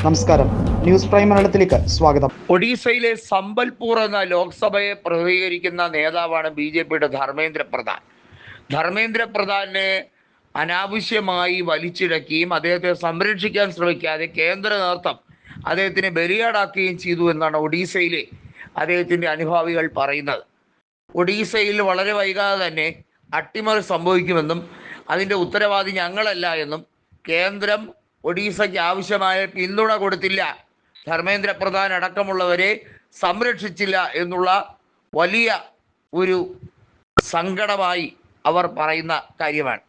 നമസ്കാരം, news prime മലയാളത്തിലേക്ക് സ്വാഗതം. ഒഡീസയിലെ സംബൽപൂർ എന്ന ലോക്സഭയെ പ്രതിനിധീകരിക്കുന്ന നേതാവാണ് BJPയുടെ ധർമ്മേന്ദ്ര പ്രധാൻ. ധർമ്മേന്ദ്ര പ്രധാനെ അനാവശ്യമായി വലിച്ചിഴക്കുകയും അദ്ദേഹത്തെ സംരക്ഷിക്കാൻ ശ്രമിക്കാതെ കേന്ദ്ര നേതൃത്വം അദ്ദേഹത്തിനെ ബലിയാടാക്കുകയും ചെയ്തു എന്നാണ് ഒഡീസയിലെ അദ്ദേഹത്തിൻ്റെ അനുഭാവികൾ പറയുന്നത്. ഒഡീസയിൽ വളരെ വൈകാതെ തന്നെ അട്ടിമറി സംഭവിക്കുമെന്നും അതിൻ്റെ ഉത്തരവാദി ഞങ്ങളല്ല എന്നും കേന്ദ്രം ഒഡീസയ്ക്ക് ആവശ്യമായ പിന്തുണ കൊടുത്തില്ല, ധർമ്മേന്ദ്ര പ്രധാൻ അടക്കമുള്ളവരെ സംരക്ഷിച്ചില്ല എന്നുള്ള വലിയ ഒരു സങ്കടമായി അവർ പറയുന്ന കാര്യമാണ്.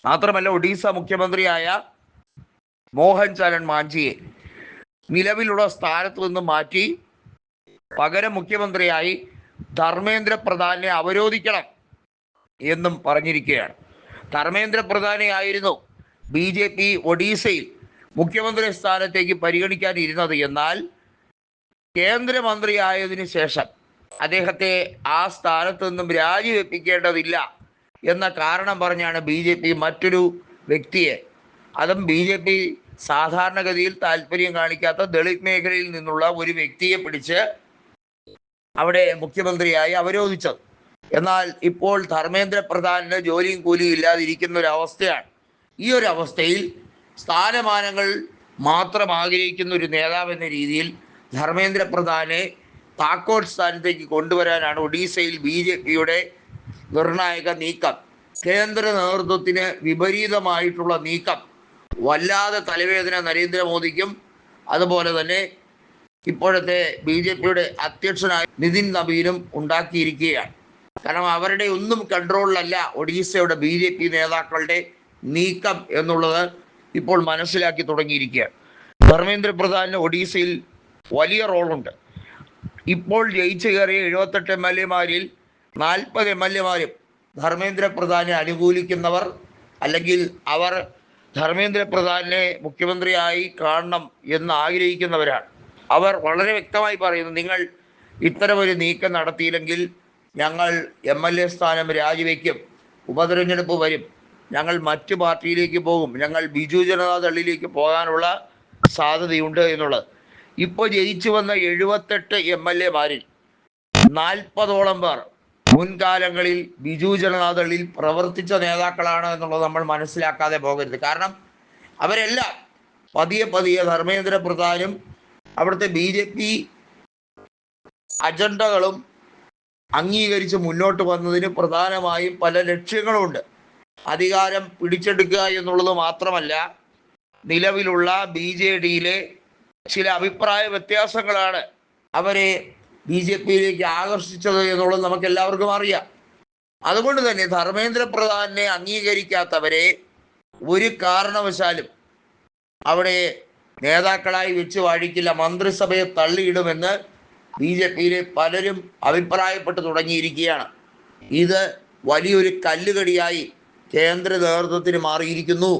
മാത്രമല്ല, ഒഡീസ മുഖ്യമന്ത്രിയായ മോഹൻ ചരൺ മാഞ്ചിയെ നിലവിലുള്ള സ്ഥാനത്ത് നിന്ന് മാറ്റി പകരം മുഖ്യമന്ത്രിയായി ധർമ്മേന്ദ്ര പ്രധാനെ അവരോധിക്കണം എന്നും പറഞ്ഞിരിക്കുകയാണ്. ധർമ്മേന്ദ്ര പ്രധാനെ ആയിരുന്നു BJP ഒഡീസയിൽ മുഖ്യമന്ത്രി സ്ഥാനത്തേക്ക് പരിഗണിക്കാനിരുന്നത്. എന്നാൽ കേന്ദ്രമന്ത്രിയായതിനു ശേഷം അദ്ദേഹത്തെ ആ സ്ഥാനത്ത് നിന്നും രാജിവെപ്പിക്കേണ്ടതില്ല എന്ന കാരണം പറഞ്ഞാണ് BJP മറ്റൊരു വ്യക്തിയെ, അതും BJP സാധാരണഗതിയിൽ താല്പര്യം കാണിക്കാത്ത ദളിത് മേഖലയിൽ നിന്നുള്ള ഒരു വ്യക്തിയെ പിടിച്ച് അവിടെ മുഖ്യമന്ത്രിയായി അവരോധിച്ചത്. എന്നാൽ ഇപ്പോൾ ധർമ്മേന്ദ്ര പ്രധാനിന് ജോലിയും കൂലിയും ഇല്ലാതിരിക്കുന്ന ഒരു അവസ്ഥയാണ്. ഈ ഒരു അവസ്ഥയിൽ സ്ഥാനമാനങ്ങൾ മാത്രം ആഗ്രഹിക്കുന്ന ഒരു നേതാവ് എന്ന രീതിയിൽ ധർമ്മേന്ദ്ര പ്രധാനെ താക്കോൽ സ്ഥാനത്തേക്ക് കൊണ്ടുവരാനാണ് ഒഡീസയിൽ BJPയുടെ നിർണായക നീക്കം. കേന്ദ്ര നേതൃത്വത്തിന് വിപരീതമായിട്ടുള്ള നീക്കം വല്ലാതെ തലവേദന നരേന്ദ്രമോദിക്കും അതുപോലെ തന്നെ ഇപ്പോഴത്തെ BJPയുടെ അധ്യക്ഷനായ നിതിൻ നബീനും ഉണ്ടാക്കിയിരിക്കുകയാണ്. കാരണം അവരുടെ ഒന്നും കൺട്രോളിലല്ല ഒഡീസയുടെ BJP നേതാക്കളുടെ നീക്കം എന്നുള്ളത് ഇപ്പോൾ മനസ്സിലാക്കി തുടങ്ങിയിരിക്കുകയാണ്. ധർമ്മേന്ദ്ര പ്രധാന് ഒഡീസയിൽ വലിയ റോളുണ്ട്. ഇപ്പോൾ ജയിച്ചു കയറിയ 78 MLA-മാരിൽ 40 MLA-മാരും ധർമ്മേന്ദ്ര പ്രധാനെ അനുകൂലിക്കുന്നവർ, അല്ലെങ്കിൽ അവർ ധർമ്മേന്ദ്ര പ്രധാനെ മുഖ്യമന്ത്രിയായി കാണണം എന്ന് ആഗ്രഹിക്കുന്നവരാണ്. അവർ വളരെ വ്യക്തമായി പറയുന്നു, നിങ്ങൾ ഇത്തരമൊരു നീക്കം നടത്തിയില്ലെങ്കിൽ ഞങ്ങൾ MLA സ്ഥാനം രാജിവെക്കും, ഉപതെരഞ്ഞെടുപ്പ് വരും, ഞങ്ങൾ മറ്റു പാർട്ടിയിലേക്ക് പോകും, ഞങ്ങൾ ബിജു ജനതാദളിലേക്ക് പോകാനുള്ള സാധ്യതയുണ്ട് എന്നുള്ളത്. ഇപ്പോൾ ജയിച്ചു വന്ന 78 MLA-മാരിൽ 40ഓളം പേർ മുൻകാലങ്ങളിൽ ബിജു ജനതാദളിൽ പ്രവർത്തിച്ച നേതാക്കളാണ് എന്നുള്ളത് നമ്മൾ മനസ്സിലാക്കാതെ പോകരുത്. കാരണം അവരെല്ലാം പതിയെ പതിയെ ധർമ്മേന്ദ്ര പ്രധാനും അവിടുത്തെ BJP അജണ്ടകളും അംഗീകരിച്ച് മുന്നോട്ട് വന്നതിന് പ്രധാനമായും പല ലക്ഷ്യങ്ങളുമുണ്ട്. അധികാരം പിടിച്ചെടുക്കുക എന്നുള്ളത് മാത്രമല്ല, നിലവിലുള്ള BJDയിലെ ചില അഭിപ്രായ വ്യത്യാസങ്ങളാണ് അവരെ BJPയിലേക്ക് ആകർഷിച്ചത് എന്നുള്ളത് നമുക്ക് എല്ലാവർക്കും അറിയാം. അതുകൊണ്ട് തന്നെ ധർമ്മേന്ദ്ര പ്രധാനെ അംഗീകരിക്കാത്തവരെ ഒരു കാരണവശാലും അവിടെ നേതാക്കളായി വെച്ച് വാഴിക്കില്ല, മന്ത്രിസഭയെ തള്ളിയിടുമെന്ന് BJPയിലെ പലരും അഭിപ്രായപ്പെട്ടു തുടങ്ങിയിരിക്കുകയാണ്. ഇത് വലിയൊരു കല്ലുകടിയായി കേന്ദ്ര നേതൃത്വത്തിന് മാറിയിരിക്കുന്നു.